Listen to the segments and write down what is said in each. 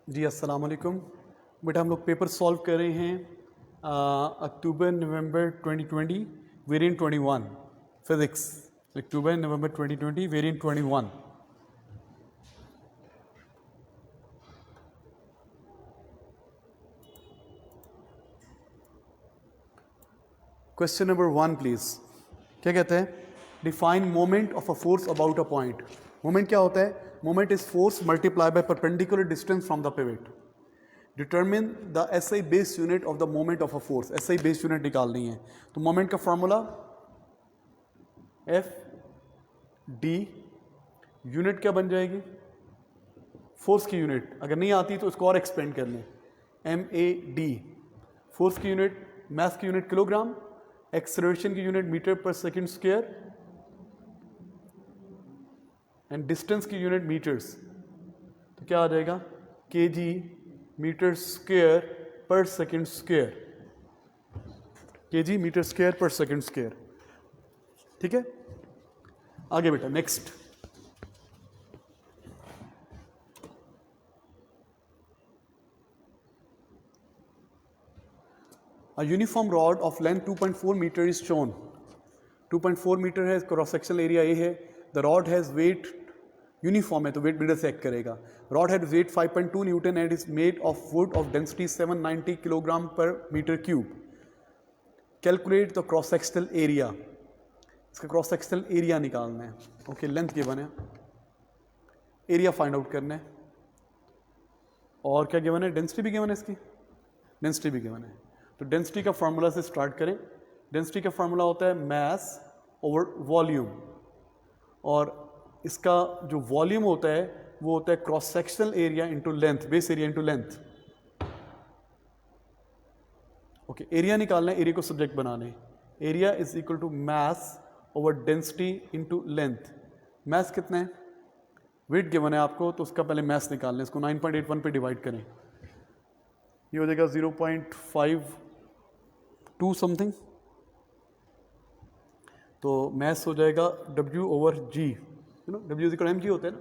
जी अस्सलाम वालेकुम। बेटा हम लोग पेपर सॉल्व कर रहे हैं अक्टूबर नवंबर 2020 variant 21 physics. October November 2020 variant 21। Question number 1 please. क्या कहते हैं? Define moment of a force about a point. Moment क्या होता है? Moment is force multiply by perpendicular distance from the pivot. Determine the SI base unit of the moment of a force. SI base unit निकालनी है तो moment का formula F D, unit क्या बन जाएगी? फोर्स की यूनिट। अगर नहीं आती तो इसको और एक्सपेंड कर लें, एम ए डी। फोर्स की यूनिट, मास की यूनिट किलोग्राम, एक्सेलरेशन की unit metre per second square and distance की यूनिट मीटर्स। तो क्या आ जाएगा? KG metre square per second square. KG metre square per second square. ठीक है, आगे बेटा next. A uniform rod of length 2.4 meter is shown. 2.4 metre है, क्रॉस सेक्शनल एरिया ए है। The rod has weight uniform है तो weight metre से act करेगा। Rod has weight 5.2 newton and is made of wood of density 790 kilogram per metre cube. Calculate the cross sectional area. इसका cross sectional area निकालना है। Okay, length given है, area find out करना है, और क्या गिवन है? डेंसिटी भी गिवन है। इसकी डेंसिटी भी गिवन है। तो डेंसिटी का फार्मूला से स्टार्ट करें। डेंसिटी का फार्मूला होता है मास ओवर वॉल्यूम, और इसका जो वॉल्यूम होता है वो होता है cross sectional area into length, base area into length. Okay, area निकालना है, एरिया को सब्जेक्ट बनाना है। Area is equal to mass over density into length. Mass कितना है? वेट गिवन है आपको, तो उसका पहले मास निकालना है। इसको 9.81 पे डिवाइड करें, ये हो जाएगा 0.52 समथिंग। तो मैस हो जाएगा W over G, you know W is equal M G होता है ना।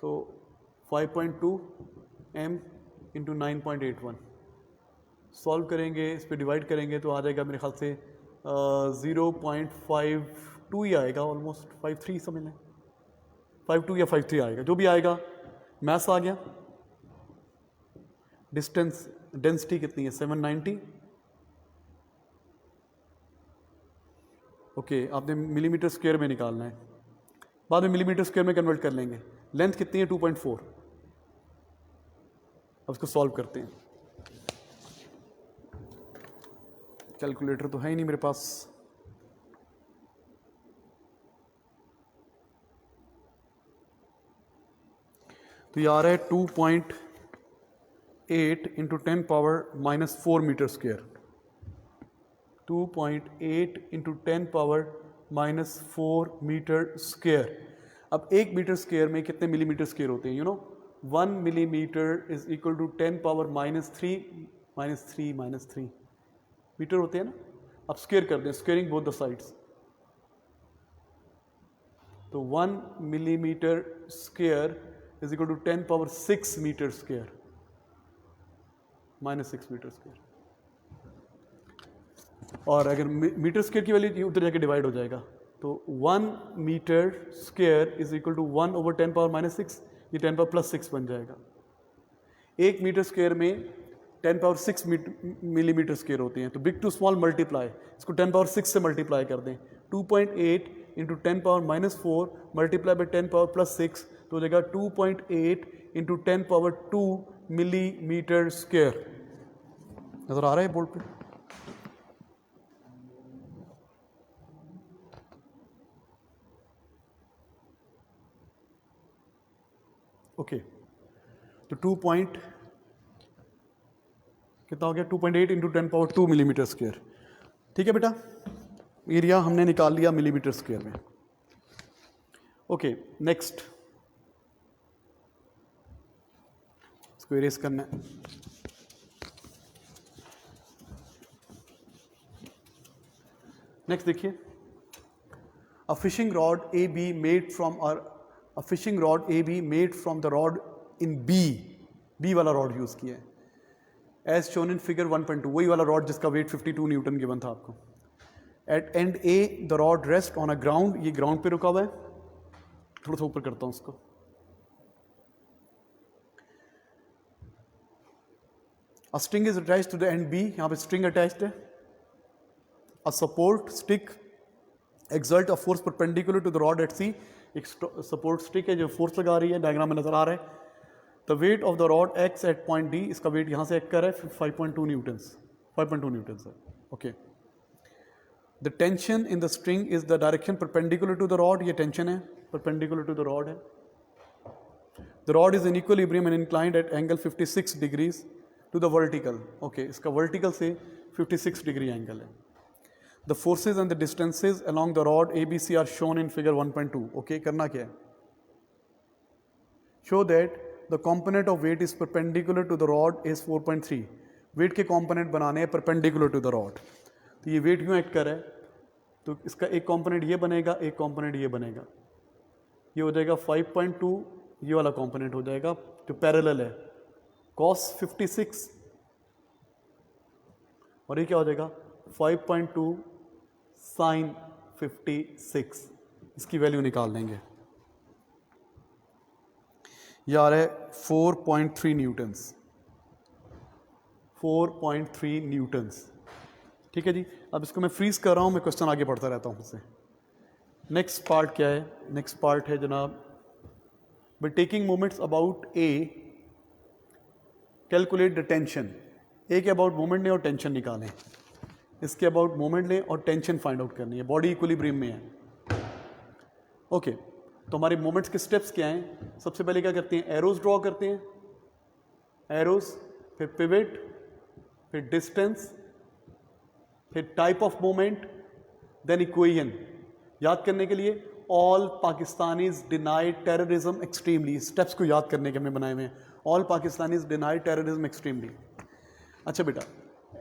तो 5.2 M इंटू 9.81 सॉल्व करेंगे, इस पर डिवाइड करेंगे तो आ जाएगा मेरे ख्याल से 0.52 ही आएगा, ऑलमोस्ट 53 समझ लें, 52 या 53 आएगा, जो भी आएगा। मैस आ गया। डिस्टेंस, डेंसिटी कितनी है? 790। ओके, आपने मिलीमीटर स्क्वायर में निकालना है, बाद में मिलीमीटर स्क्वायर में कन्वर्ट कर लेंगे। लेंथ कितनी है? 2.4। अब इसको सॉल्व करते हैं। कैलकुलेटर तो है ही नहीं मेरे पास। तो ये आ रहा है 2.8 into 10 power minus 4 metre square. 2.8 into 10 power minus 4 metre square. अब 1 मीटर स्क्वायर में कितने मिलीमीटर स्क्वायर होते हैं? You know 1 millimetre is equal to 10 power minus 3 metre होते हैं ना। अब स्क्वायर कर दें, स्क्वेयरिंग बोथ द साइड्स। तो 1 millimetre square is equal to 10 power 6 metre square, minus 6 metre square. और अगर मीटर स्क्वायर की वैल्यू उधर जाके डिवाइड हो जाएगा, तो 1 metre square is equal to 1 over 10 power minus 6, ये 10 पावर प्लस 6 बन जाएगा। 1 मीटर स्क्वायर में 10 पावर 6 मिलीमीटर स्क्वायर होते हैं, तो बिग टू स्मॉल मल्टीप्लाई, इसको 10 पावर 6 से मल्टीप्लाई कर दें। 2.8 into 10 power minus 4 multiply by 10 power plus 6, तो हो जाएगा 2.8 इंटू 10 पावर 2 मिलीमीटर स्क्वायर। नजर आ रहा है बोर्ड पे? ओके, तो 2 पॉइंट कितना हो गया? 2.8 इंटू 10 पावर 2 मिलीमीटर स्क्वायर। ठीक है बेटा, एरिया हमने निकाल लिया मिलीमीटर स्क्वायर में। ओके, नेक्स्ट इसको इरेज करना है। नेक्स्ट देखिए, a fishing rod A B made from a fishing rod AB made from the rod in B B वाला रॉड यूज़ किया है, एज शोन इन फिगर 1.2, वही वाला रॉड जिसका वेट 52 न्यूटन गिवन था आपको। At end A the rod rest on a ground, ये ground पे रुका हुआ है, थोड़ा सा ऊपर करता हूँ उसको। A string is attached to the end B, यहाँ पे स्ट्रिंग अटैच्ड है। A support stick exert a force perpendicular to the rod at C, एक सपोर्ट स्टिक है जो फोर्स लगा रही है, डायग्राम में नजर आ रहा है। The weight of the rod X at point D, इसका वेट यहाँ से एक्ट कर रहा है 5.2 न्यूटन्स, 5.2 न्यूटन्स है। Okay, the tension in the string is the direction perpendicular to the rod, ये टेंशन है, परपेंडिकुलर टू द रॉड है। The rod is in equilibrium and inclined at angle 56 degrees to the vertical, okay, इसका vertical से 56 degree angle है। The forces and the distances along the rod A B C are shown in figure 1.2, okay, करना क्या है, show that the component of weight is perpendicular to the rod is 4.3, weight के component बनाने हैं perpendicular to the rod. तो ये wait यूँ act कर रहा है, तो इसका एक कॉम्पोनेंट ये बनेगा, एक कॉम्पोनेंट ये बनेगा, ये हो जाएगा 5.2, ये वाला कॉम्पोनेंट हो जाएगा जो पैरेलल है cos 56, और ये क्या हो जाएगा 5.2 sin 56, इसकी वैल्यू निकाल देंगे, ये आ रहा है 4.3 न्यूटन्स, 4.3 न्यूटन्स। ठीक है जी, अब इसको मैं फ्रीज कर रहा हूँ, मैं क्वेश्चन आगे पढ़ता रहता हूँ उससे। नेक्स्ट पार्ट क्या है, नेक्स्ट पार्ट है जनाब, by taking moments about A calculate the tension. A के अबाउट मोमेंट लें और टेंशन निकालें, इसके अबाउट मोमेंट लें और टेंशन फाइंड आउट करनी है, बॉडी इक्विलिब्रियम में है। ओके, तो हमारे मोमेंट्स के स्टेप्स क्या हैं, सबसे पहले क्या करते हैं, एरोज ड्रॉ करते हैं, एरोज, फिर पिवट, फिर डिस्टेंस, फिर type of moment, then equation. याद करने के लिए all Pakistanis deny terrorism extremely, steps को याद करने के हमें बनाए हुए हैं, all Pakistanis deny terrorism extremely. अच्छा बेटा,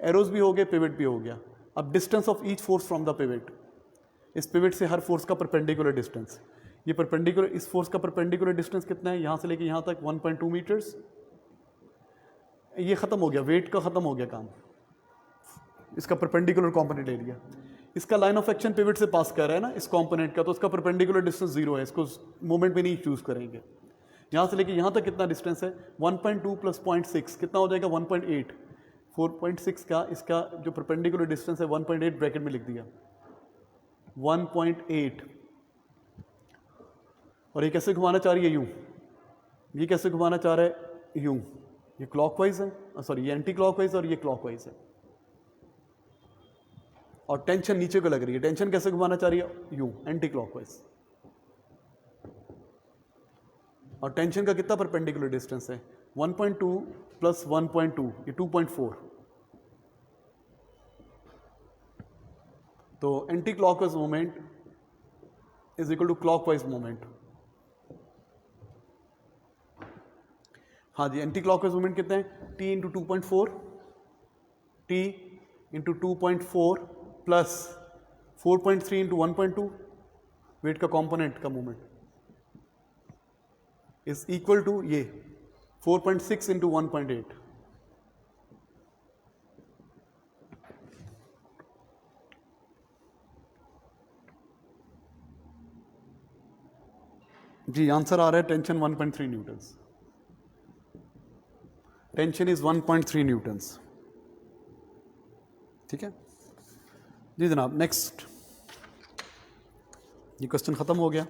एरोज भी हो गए, पिवट भी हो गया। अब distance of each force from the pivot, इस पिवट से हर फोर्स का परपेंडिकुलर डिस्टेंस, ये परपेंडिकुलर, इस फोर्स का परपेंडिकुलर डिस्टेंस कितना है, यहाँ से लेके यहाँ तक 1.2 मीटर्स। ये ख़त्म हो गया, वेट का ख़त्म हो गया काम, इसका परपेंडिकुलर कंपोनेंट ले लिया। इसका लाइन ऑफ एक्शन पिवट से पास कर रहा है ना इस कंपोनेंट का, तो उसका परपेंडिकुलर डिस्टेंस 0 है, इसको मोमेंट में नहीं चूज करेंगे। यहाँ से लेके यहाँ तक कितना डिस्टेंस है, 1.2 प्लस 0.6 कितना हो जाएगा 1.8, 4.6 का इसका जो परपेंडिकुलर डिस्टेंस है 1.8 ब्रैकेट में लिख दिया 1.8। और ये कैसे घुमाना चाह रही है, यूं, ये कैसे घुमाना चाह रहा है, यूं, ये क्लॉकवाइज है, सॉरी ये एंटी क्लॉकवाइज और ये क्लॉकवाइज है, और टेंशन नीचे को लग रही है, टेंशन कैसे घुमाना चाह रही है, यूं, एंटी क्लॉकवाइज। और टेंशन का कितना परपेंडिकुलर डिस्टेंस है, 1.2 प्लस 1.2, ये 2.4। तो anti clockwise moment is equal to clockwise moment. हाँ जी, एंटी क्लॉकवाइज मोमेंट कितने हैं, t into 2.4, t into 2.4 plus 4.3 into 1.2, weight का कंपोनेंट का मोमेंट इज इक्वल टू ये 4.6 इंटू 1.8। जी आंसर आ रहा है tension 1.3 newtons, tension is 1.3 newtons. ठीक है जी जनाब, नेक्स्ट, ये क्वेश्चन खत्म हो गया,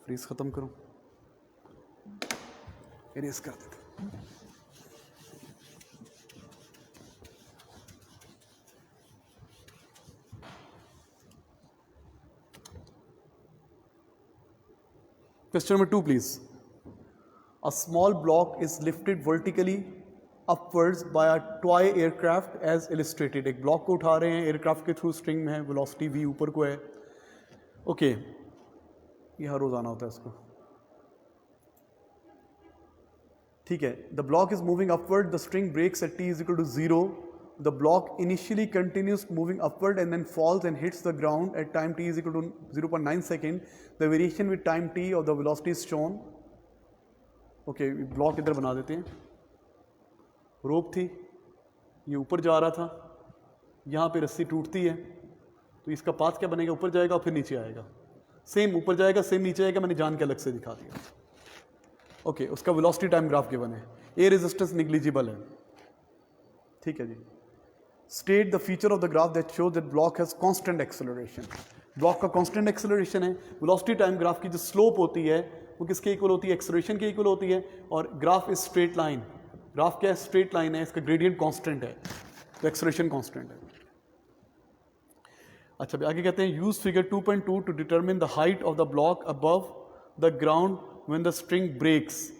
फ्रीज खत्म करो, इरेज कर देते। Question number 2 please. A small block is lifted vertically upwards by a toy aircraft as illustrated। एक ब्लॉक को उठा रहे हैं एयरक्राफ्ट के थ्रू, स्ट्रिंग में है, वेलोसिटी v ऊपर को है। ओके, ये हर रोज आना होता है इसको। ठीक है, the block is moving upward, the string breaks at t is equal to 0। The block initially continues moving upward and then falls and hits the ground at time t is equal to 0.9 second. The variation with time t of the velocity is shown। Okay, block इधर बना देते हैं, रोप थी, ये ऊपर जा रहा था, यहाँ पे रस्सी टूटती है, तो इसका पाथ क्या बनेगा, ऊपर जाएगा और फिर नीचे आएगा, सेम ऊपर जाएगा सेम नीचे आएगा, मैंने जान के अलग से दिखा दिया। ओके, उसका वेलोसिटी टाइम ग्राफ गिवन है, ए रेजिस्टेंस निग्लिजिबल है, ठीक है जी। State the feature of the graph that show that block has constant acceleration. Block का कांस्टेंट एक्सेलरेशन है, वेलोसिटी टाइम ग्राफ की जो स्लोप होती है वो किसके इक्वल होती है, एक्सेलरेशन के इक्वल होती है, और graph is straight line, graph क्या है, स्ट्रेट लाइन है, इसका ग्रेडियंट कांस्टेंट है, तो एक्सेलरेशन कांस्टेंट है। अच्छा, आगे कहते हैं use figure 2.2 to determine the height of the block above the ground when the string breaks.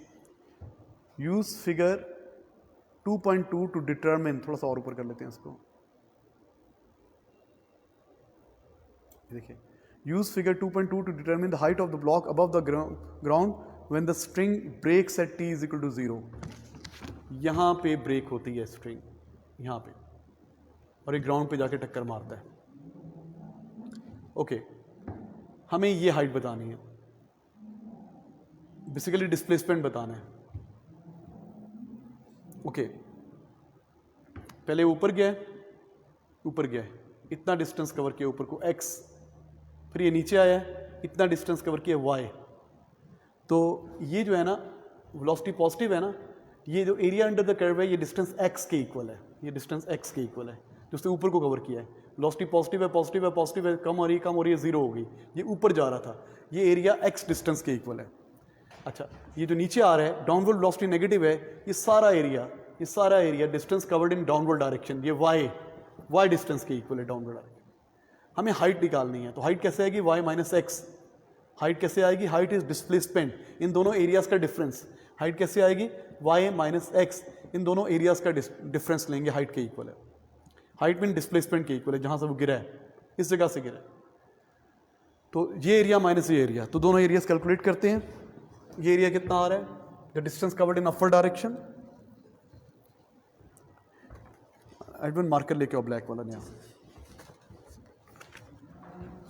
Use figure 2.2 to determine, थोड़ा सा और ऊपर कर लेते हैं इसको, देखिए, use figure 2.2 to determine the height of the block above the ground when the string breaks at t is equal to 0। यहाँ पे ब्रेक होती है स्ट्रिंग, यहाँ पे, और एक ग्राउंड पे जाके टक्कर मारता है। ओके, हमें ये हाइट बतानी है, बेसिकली डिस्प्लेसमेंट बताना है। ओके, पहले ऊपर गया है, इतना डिस्टेंस कवर किया ऊपर को x, फिर ये नीचे आया है, इतना डिस्टेंस कवर किया y, तो ये जो है ना वेलोसिटी पॉजिटिव है ना, ये जो एरिया अंडर द कर्व है ये डिस्टेंस x के इक्वल है, ये डिस्टेंस x के इक्वल है जो उसने ऊपर को कवर किया है। वेलोसिटी पॉजिटिव है, कम हो रही है, जीरो हो गई, ये ऊपर जा रहा था, ये एरिया x डिस्टेंस के इक्वल है। अच्छा, ये जो नीचे आ रहा है डाउनवर्ड वेलोसिटी नेगेटिव है, ये सारा area distance covered in downward direction, ये y डिस्टेंस के इक्वल है डाउनवर्ड डायरेक्शन। हमें हाइट निकालनी है, तो हाइट कैसे आएगी, y माइनस एक्स। हाइट कैसे आएगी, हाइट इज डिस्प्लेसमेंट, इन दोनों एरियाज का डिफरेंस। हाइट कैसे आएगी, y माइनस एक्स, इन दोनों एरियाज का डिफरेंस लेंगे, हाइट के इक्वल है। हाइट मीन डिस्प्लेसमेंट के इक्वल है, जहां से वो गिरा है, इस जगह से गिरा है, तो ये एरिया माइनस ये एरिया, तो दोनों एरियाज कैलकुलेट करते हैं। ये एरिया कितना आ रहा है, the distance covered in upward direction. एडवन मार्कर लेके आओ ब्लैक वाला यहाँ,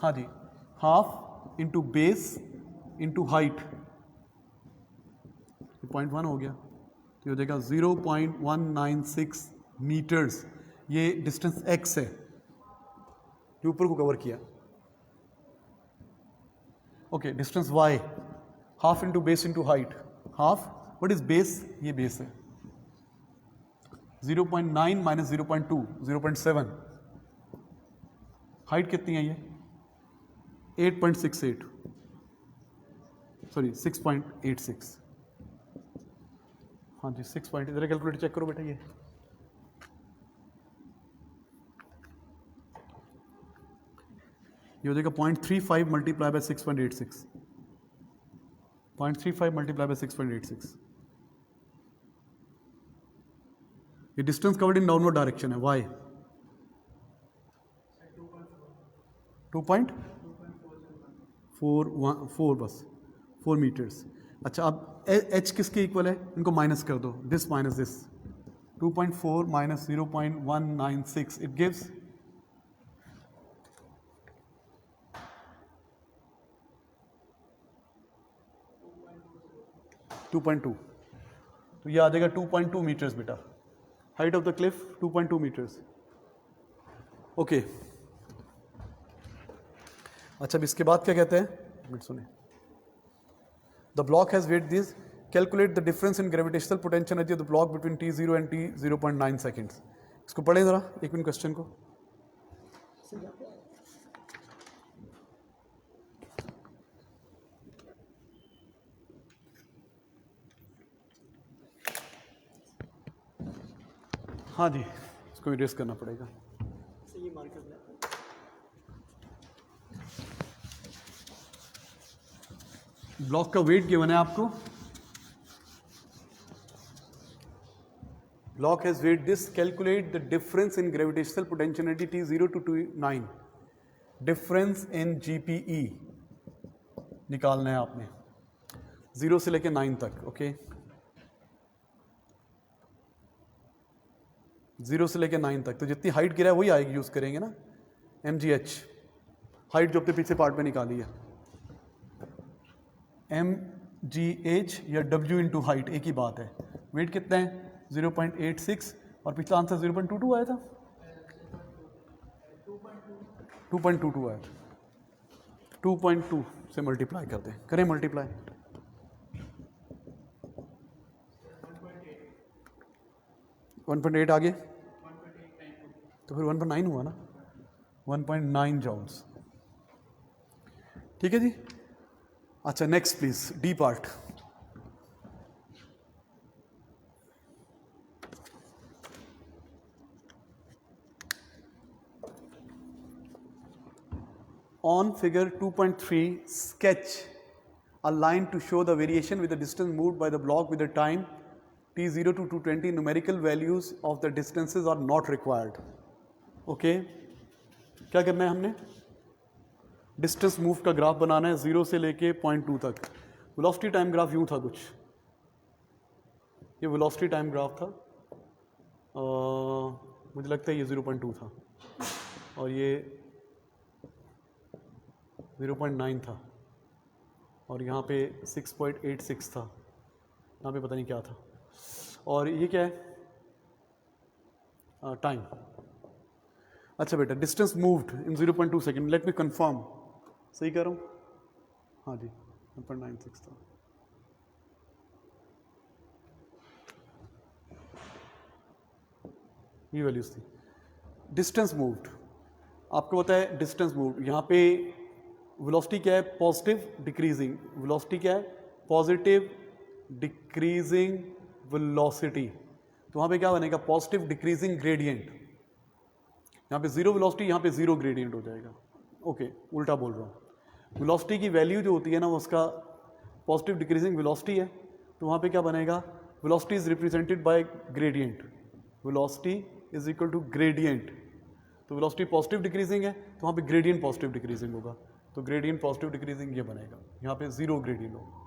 हाँ जी, half into base into height, 0.1 हो गया, तो हो जाएगा 0.196 मीटर्स। ये डिस्टेंस x है जो ऊपर को कवर किया। Okay, distance y, half into base into height, half, what is base, ये बेस है, 0.9 माइनस 0.2, 0.7। हाइट कितनी है ये, 8.68, सॉरी 6.86, हाँ जी 6 पॉइंट, इधर कैलकुलेटर चेक करो बेटा, ये हो जाएगा 0.35 मल्टीप्लाई बाय 6.86, 0.35 मल्टीप्लाई बाय 6.86। ये distance covered in downward direction है, y 2.4 बस 4 मीटर्स। अच्छा, अब h किसके इक्वल है, इनको माइनस कर दो, this minus this, 2.4 minus 0.196, it gives 2.2, तो ये आ जाएगा 2.2 मीटर्स बेटा, height of the cliff 2.2 metres. Okay, अच्छा, अब इसके बाद क्या कहते हैं, मिनट सुने, the block has weight this, calculate the difference in gravitational potential energy of the block between t0 and t0.9 seconds. इसको पढ़ें जरा एक मिनट क्वेश्चन को। हाँ जी, इसको इरेज करना पड़ेगा। ब्लॉक का वेट गिवन है आपको, block has weight this, calculate the difference in gravitational potential energy t0 to t9, difference in GPE निकालना है आपने, 0 से लेके 9 तक। ओके, 0 से लेके 9 तक, तो जितनी हाइट गिरा है वही आएगी, यूज करेंगे ना mgh, हाइट जो अपने पीछे पार्ट में निकाली है, GH या W इंटू हाइट एक ही बात है। वेट कितना है 0.86 और पिछला आंसर 0.22 आया था, 2.22 आया था। 2.2 से मल्टीप्लाई कर दें, करें मल्टीप्लाई। 1.8 आगे तो फिर 1.9 हुआ ना, 1.9 जॉल्स। ठीक है जी। अच्छा next please, D part. On figure 2.3, sketch a line to show the variation with the distance moved by the block with the time t0 to 220. Numerical values of the distances are not required. Okay, क्या करना है हमने? Distance move का graph बनाना है 0 से लेके 0.2 तक। Velocity time graph यूं था कुछ, ये वेलोसिटी टाइम ग्राफ था, मुझे लगता है ये 0.2 था और ये 0.9 था और यहाँ पे 6.86 था, यहाँ पे पता नहीं क्या था। और ये क्या है? टाइम। अच्छा बेटा, distance moved in 0.2 second. Let me confirm, सही कह रहा हूँ? हाँ जी, 1.96 था। ये वैल्यूज थी। डिस्टेंस मूव्ड, आपको पता है डिस्टेंस मूव्ड, यहाँ पे वेलोसिटी क्या है? Positive decreasing. वेलोसिटी क्या है? Positive decreasing velocity. तो वहाँ पे क्या बनेगा? Positive decreasing gradient. यहाँ पे जीरो वेलोसिटी, यहाँ पे जीरो ग्रेडियंट हो जाएगा। ओके, उल्टा बोल रहा हूँ। वेलोसिटी की वैल्यू जो होती है ना, वो उसका पॉजिटिव डिक्रीजिंग वेलोसिटी है, तो वहाँ पे क्या बनेगा? Velocity is represented by gradient. Velocity is equal to gradient. तो वेलोसिटी पॉजिटिव डिक्रीजिंग है, तो वहाँ पे ग्रेडियंट पॉजिटिव डिक्रीजिंग होगा। तो ग्रेडियंट पॉजिटिव डिक्रीजिंग ये बनेगा, यहाँ पे जीरो ग्रेडियंट होगा।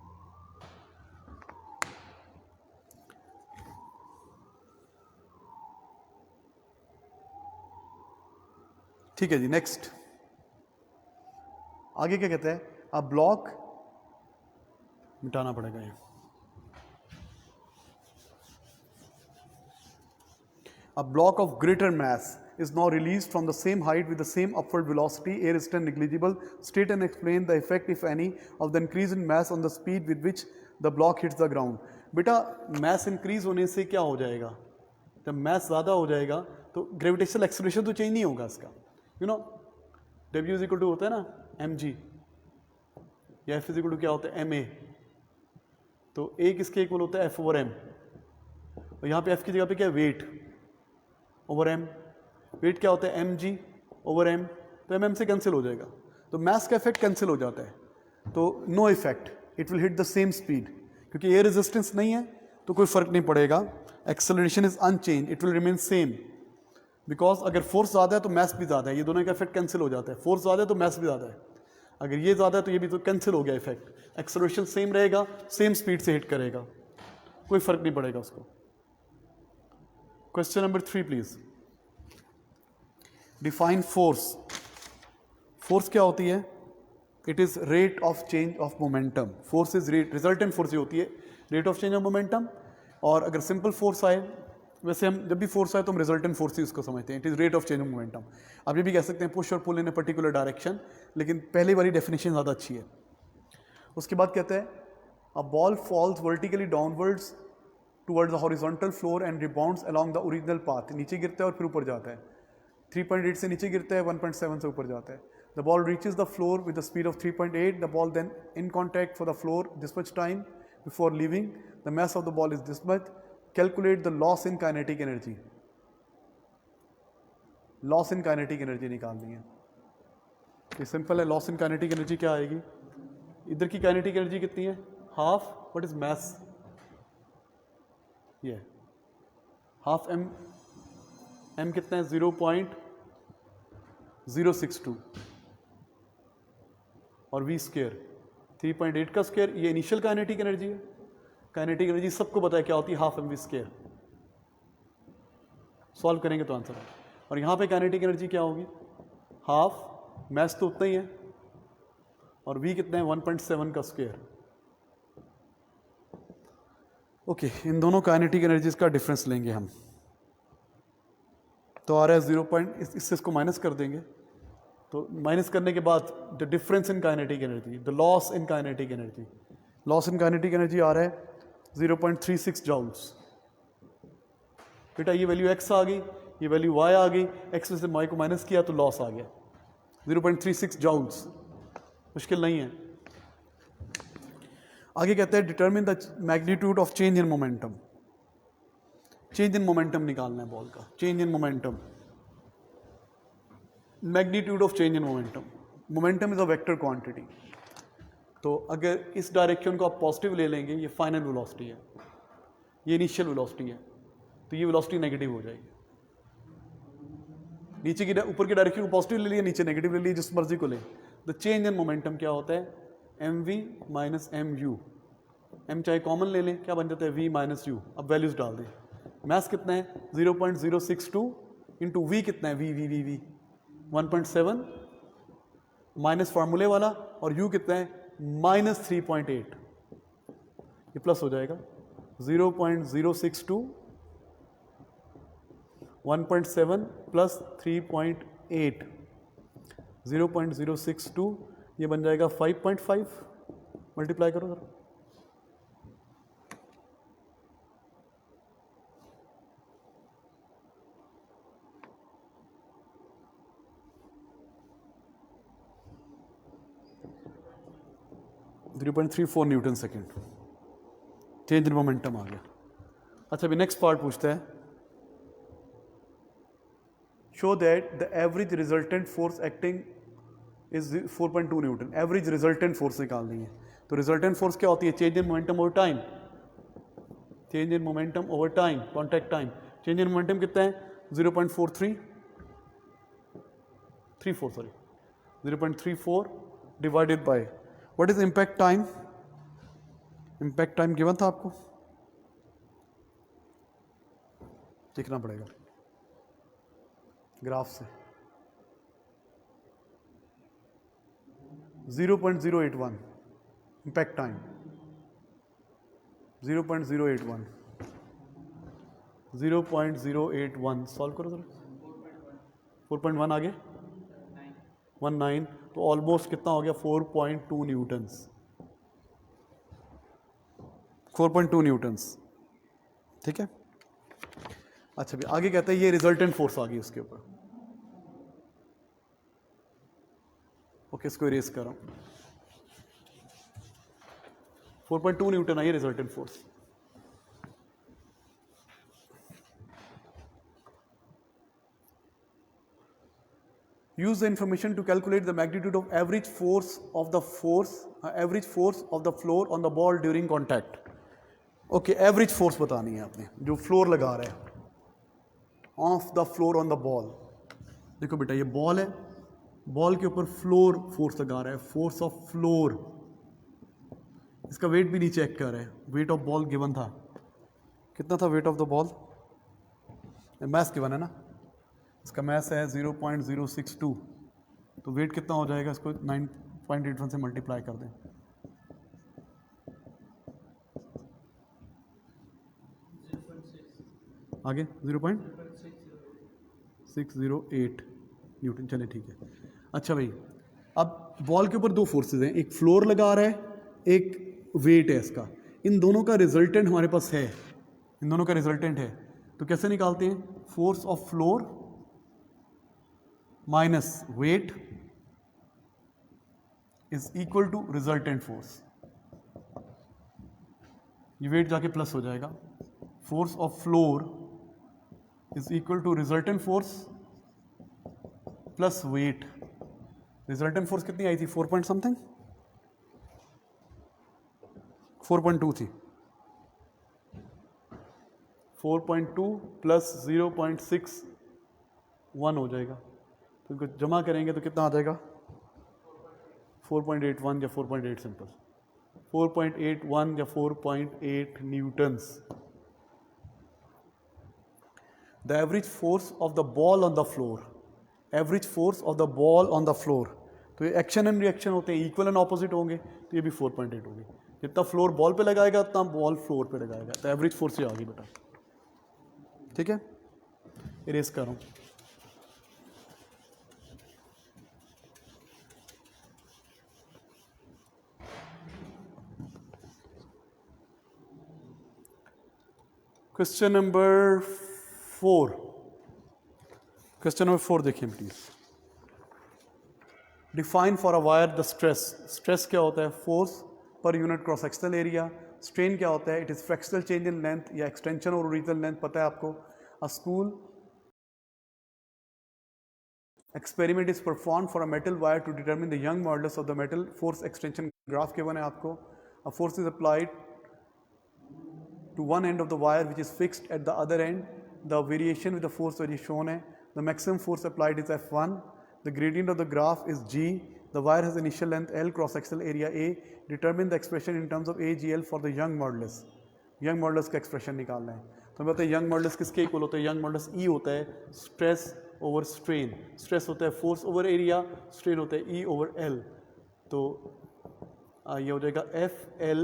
ठीक है जी। नेक्स्ट आगे क्या कहता है? अ ब्लॉक, मिटाना पड़ेगा ये। A block of greater mass is now released from the same height with the same upward velocity. Air is still negligible. State and explain the effect, if any, of the increase in mass on the speed with which the block hits the ground. बेटा mass increase होने से क्या हो जाएगा? जब mass ज़्यादा हो जाएगा तो gravitational acceleration तो change नहीं होगा इसका। You know, W is equal to होता है ना mg, या F is equal to क्या होता है ma। तो A किसके इक्वल होता है? F over m। और यहाँ पे F की जगह पे क्या है? Weight over M. वेट क्या होता है? M G over M. तो एम एम से कैंसिल हो जाएगा, तो मैस का इफेक्ट कैंसिल हो जाता है, तो no effect, it will hit the same speed. क्योंकि एयर रेजिस्टेंस नहीं है तो कोई फर्क नहीं पड़ेगा। Acceleration is unchanged, it will remain same. Because अगर फोर्स ज़्यादा है तो मैस भी ज़्यादा है, ये दोनों का इफेक्ट कैंसिल हो जाता है। फोर्स ज़्यादा है तो मैस भी ज़्यादा है, अगर ये ज़्यादा है तो ये भी तो कैंसिल हो गया इफेक्ट। एक्सेलरेशन सेम रहेगा, सेम स्पीड से हिट करेगा, कोई फर्क नहीं पड़ेगा उसको। Question number 3 please. Define force. Force क्या होती है? It is rate of change of momentum. Force is rate, resultant force ये होती है rate of change of momentum। और अगर simple force आए, वैसे हम जब भी force आए तो हम resultant force ही उसको समझते हैं। It is rate of change of momentum। आप ये भी कह सकते हैं push और pull in a particular direction, लेकिन पहले वाली definition ज़्यादा अच्छी है। उसके बाद कहते हैं a ball falls vertically downwards towards the horizontal floor and rebounds along the original path। नीचे गिरता है और फिर ऊपर जाता है। 3.8 से नीचे गिरता है, 1.7 से ऊपर जाता है। The ball reaches the floor with a speed of 3.8. The ball then in contact for the floor this much time before leaving. The mass of the ball is this much. Calculate the loss in kinetic energy. Loss in kinetic energy निकालनी है। ये simple है। Loss in kinetic energy क्या आएगी? इधर की kinetic energy कितनी है? हाफ। What is mass? ये हाफ एम। एम कितना है? 0.062 और वी स्क्वायर 3.8 का स्क्वायर। ये इनिशियल काइनेटिक एनर्जी है। काइनेटिक एनर्जी सबको पता है क्या होती है? Half M V square. Solve करेंगे तो आंसर है। और यहाँ पे काइनेटिक एनर्जी क्या होगी? हाफ, मैस तो उतना ही है, और वी कितना है? 1.7 का स्क्वायर। ओके, इन दोनों काइनेटिक एनर्जीज का डिफरेंस लेंगे हम। तो आ रहा है 0 पॉइंट, इससे इसको माइनस कर देंगे। तो माइनस करने के बाद the difference in kinetic energy, the loss in kinetic energy, loss in kinetic energy आ रहा है 0.36 जॉउल्स। बेटा ये वैल्यू x आ गई, ये वैल्यू y आ गई, x में से y को माइनस किया तो लॉस आ गया 0.36 जॉउल्स। मुश्किल नहीं है। आगे कहते हैं determine the magnitude of change in momentum. Change in momentum निकालना है बॉल का, change in momentum, magnitude of change in momentum. Momentum is a vector quantity. तो अगर इस डायरेक्शन को आप पॉजिटिव ले लेंगे, ये फाइनल वेलोसिटी है, ये इनिशियल वेलोसिटी है, तो ये वेलोसिटी नेगेटिव हो जाएगी। नीचे की ऊपर की डायरेक्शन को पॉजिटिव ले लिया, नीचे नेगेटिव ले लिया, जिस मर्जी को ले। द चेंज इन मोमेंटम क्या होता है? mv minus mu। m चाहे कॉमन ले लें, क्या बन जाता है? v minus u। अब वैल्यूज डाल दें। मैथ कितना है? 0.062 इंटू v कितना है? v 1.7 माइनस फार्मूले वाला, और u कितना है? माइनस 3.8। ये प्लस हो जाएगा 0.062 1.7 प्लस 3.8 0.062, ये बन जाएगा 5.5। मल्टीप्लाई करो जरा। (3.34 newton second. Change in momentum आ गया। अच्छा, अभी नेक्स्ट पार्ट पूछता है, show that the average resultant force acting is 4.2 newton. Average resultant force निकालनी है। तो रिजल्टेंट फोर्स क्या होती है? Change in momentum over time, change in momentum over time, contact time. Change in momentum कितना है? 0.34 divided by what is impact time? Impact time given था आपको, देखना पड़ेगा ग्राफ से। 0.081 इम्पैक्ट टाइम, 0.081 सॉल्व करो जरा। 4.1 आगे 19, तो ऑलमोस्ट कितना हो गया? 4.2 न्यूटन्स। 4.2 न्यूटन्स, ठीक है। अच्छा, भी आगे कहते हैं ये रिजल्टेंट फोर्स आ गई उसके ऊपर। ओके, इसको इरेज कर रहा हूं। 4.2 Newton I resultant force. Use the information to calculate the magnitude of average force of the floor on the ball during contact. Okay, average force बतानी है आपने, जो फ्लोर लगा रहा है, of the floor on the ball. देखो बेटा, ये बॉल है, बॉल के ऊपर फ्लोर फोर्स लगा रहा है, फोर्स ऑफ फ्लोर। इसका वेट भी नहीं चेक कर रहा है। वेट ऑफ बॉल गिवन था, कितना था wait of the ball? Math given है ना, इसका मैथ है 0.062, तो वेट कितना हो जाएगा? इसको 9.81 से मल्टीप्लाई कर दें। आगे 0.608 न्यूटन। चले ठीक है। अच्छा भाई, अब बॉल के ऊपर दो फोर्सेस हैं, एक फ्लोर लगा रहा है, एक वेट है इसका। इन दोनों का रिजल्टेंट हमारे पास है, इन दोनों का रिजल्टेंट है। तो कैसे निकालते हैं? Force of floor minus weight is equal to resultant force. ये वेट जाके प्लस हो जाएगा। Force of floor is equal to resultant force plus weight. Resultant force कितनी आई थी? 4 पॉइंट समथिंग, 4.2 थी। 4.2 प्लस 0.61 हो जाएगा। तो इनको जमा करेंगे तो कितना आ जाएगा? 4.81 या 4.8 सिंपल, 4.81 या 4.8 Newton's. The average force of the ball on the floor, average force of the ball on the floor. तो ये एक्शन एंड रिएक्शन होते हैं, इक्वल एंड ऑपोजिट होंगे, तो ये भी 4.8 होगी। जितना फ्लोर बॉल पे लगाएगा उतना बॉल फ्लोर पे लगाएगा, तो एवरेज फोर्स ये आ गई बेटा। ठीक है, इरेज कर रहा हूँ। क्वेश्चन नंबर 4, क्वेश्चन नंबर 4 देखिए please. Define for a wire the stress. Stress क्या होता है? Force per unit cross sectional area. Strain क्या होता है? It is fractional change in length या एक्सटेंशन और ओरिजिनल लेंथ, पता है आपको। अ school experiment is performed for a metal wire to determine the Young modulus of the metal force extension graph given है आपको. A force is applied to one end of the wire which is fixed at the other end. The variation with the force that is shown है. The maximum force applied is F1. The gradient of the graph is G. The wire has initial length L, cross sectional area A. Determine the expression in terms of AGL for the Young modulus. Young modulus का expression निकालना है. तो हमें पता है Young modulus किसके equal होता है? Young modulus E होता है stress ओवर स्ट्रेन। स्ट्रेस होता है फोर्स ओवर एरिया, स्ट्रेन होता है ई ओवर एल। तो ये हो जाएगा F L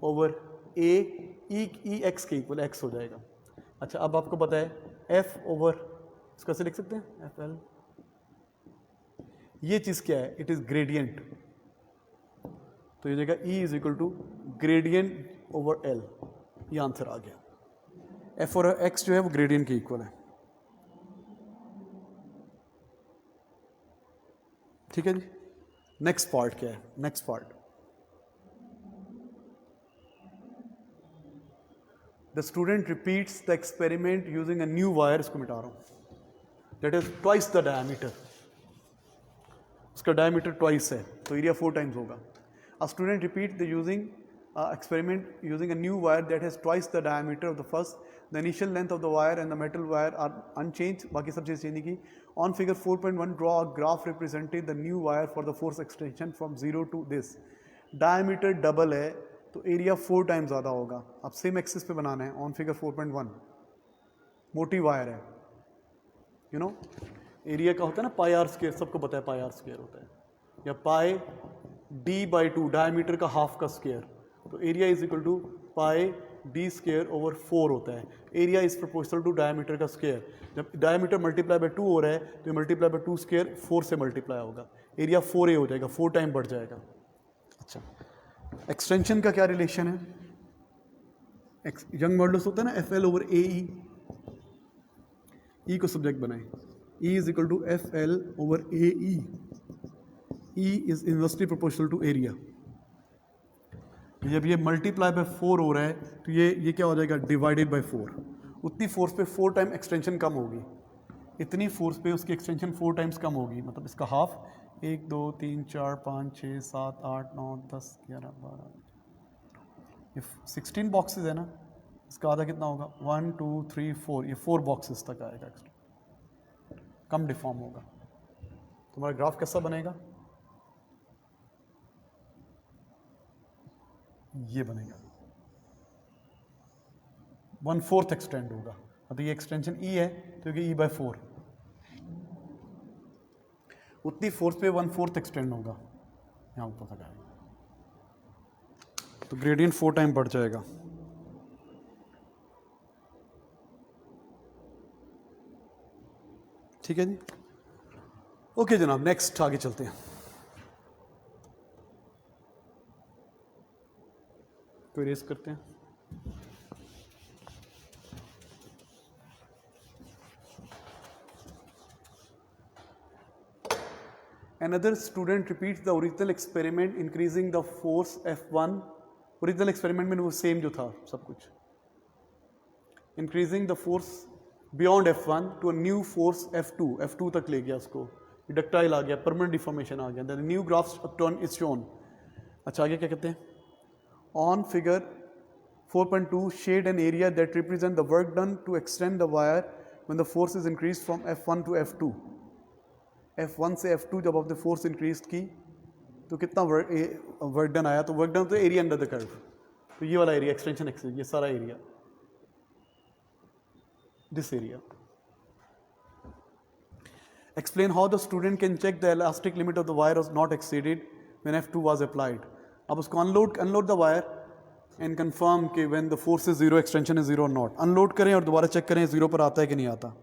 over A, E x के इक्वल एक्स हो जाएगा। अच्छा, अब आपको पता है एफ ओवर, इसको कैसे लिख सकते हैं? एफ एल, ये चीज़ क्या है? It is gradient. तो ये हो जाएगा E is equal to gradient over L. ये आंसर आ गया। एफ और एक्स जो है वो ग्रेडियंट के इक्वल है। ठीक है जी। नेक्स्ट पार्ट क्या है? Next part, the student repeats the experiment using a new wire. इसको मिटा रहा हूं। That is twice the diameter. उसका डायमीटर ट्वाइस है तो एरिया 4 टाइम्स होगा। A student repeat the using experiment using a new wire that has twice the diameter of the first. The initial length of the wire and the metal wire are unchanged. बाकी सब चीज़ change की। On figure 4.1 draw a graph representing the new wire for the force extension from 0 to this. Diameter double है तो area 4 times ज़्यादा होगा। अब same axis पे बनाना है। ऑन फिगर 4.1 मोटी वायर है, यू नो एरिया का होता है ना पाई आर स्क्वायर, सबको पता है पाई आर स्क्वायर होता है, या पाई d/2 डायमीटर का हाफ का स्क्वायर। तो area is equal to pi D square over 4 होता है। Area is proportional to diameter का स्क्वायर। जब डायमीटर मल्टीप्लाई बाय 2 हो रहा है तो ये मल्टीप्लाई बाय 2 स्क्वायर 4 से मल्टीप्लाई होगा, एरिया 4a हो जाएगा, 4 टाइम बढ़ जाएगा। अच्छा, एक्सटेंशन का क्या रिलेशन है? यंग मॉडुलस होता है ना F L over A E, E को सब्जेक्ट बनाए, E is equal to F L over A E. E is inversely proportional to area. जब ये मल्टीप्लाई बाय 4 हो रहा है तो ये क्या हो जाएगा? Divided by 4। उतनी फोर्स पे 4 टाइम एक्सटेंशन कम होगी, इतनी फोर्स पे उसकी एक्सटेंशन 4 टाइम्स कम होगी, मतलब इसका हाफ। 1 2 3 4 5 6 7 8 9 10 11 12, ये 16 बॉक्सेस है ना, इसका आधा कितना होगा? 1 2 3 4, ये 4 बॉक्सेस तक आएगा, कम डिफॉर्म होगा। तुम्हारा ग्राफ कैसा बनेगा? ये बनेगा 1/4 एक्सटेंड होगा। अब ये एक्सटेंशन ई है क्योंकि ई बाय 4, उतनी फोर्स पे 1/4 एक्सटेंड होगा, यहाँ ऊपर तक आएगा, तो ग्रेडियंट 4 टाइम बढ़ जाएगा। ठीक है जी, ओके जनाब, नेक्स्ट आगे चलते हैं। कोई रेस करते हैं। Another student repeats the original experiment increasing the force F1. Original experiment में वो सेम जो था सब कुछ। Increasing the force beyond F1 to a new force F2. F2 तक ले गया उसको, डक्टाइल आ गया, परमानेंट डिफॉर्मेशन आ गया, the new graph turn is shown. अच्छा, आगे क्या कहते हैं? On figure 4.2 shade an area that represent the work done to extend the wire when the force is increased from F1 to F2. F1 से F2 जब आपने force increase की तो कितना वर्क डन आया? तो वर्क डन तो area under the curve, तो ये वाला एरिया एक्सटेंशन एक्सिस, ये सारा area, this area. Explain how the student can check the elastic limit of the wire was not exceeded when F2 was applied. अब उसको unload the wire and confirm कि when the force is zero extension is zero not, unload करें और दोबारा check करें zero पर आता है कि नहीं आता,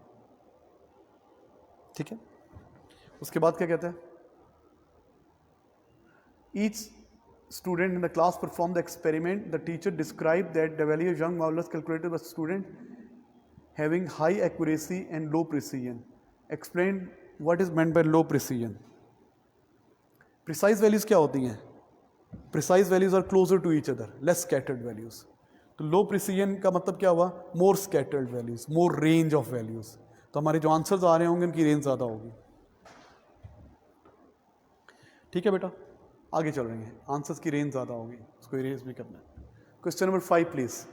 ठीक है। उसके बाद क्या कहते हैं, each student in the class performed the experiment. The teacher described that the value of Young modulus calculated by student having high accuracy and low precision. Explain what is meant by low precision. Precise values क्या होती हैं? Precise values are closer to each other, less scattered values. तो low precision का मतलब क्या हुआ? More scattered values, more range of values. तो हमारे जो आंसर्स आ रहे होंगे उनकी रेंज ज़्यादा होगी, ठीक है बेटा। आगे चल रहे हैं, आंसर्स की रेंज ज़्यादा होगी, उसको इरेज भी करना है। Question number 5 please.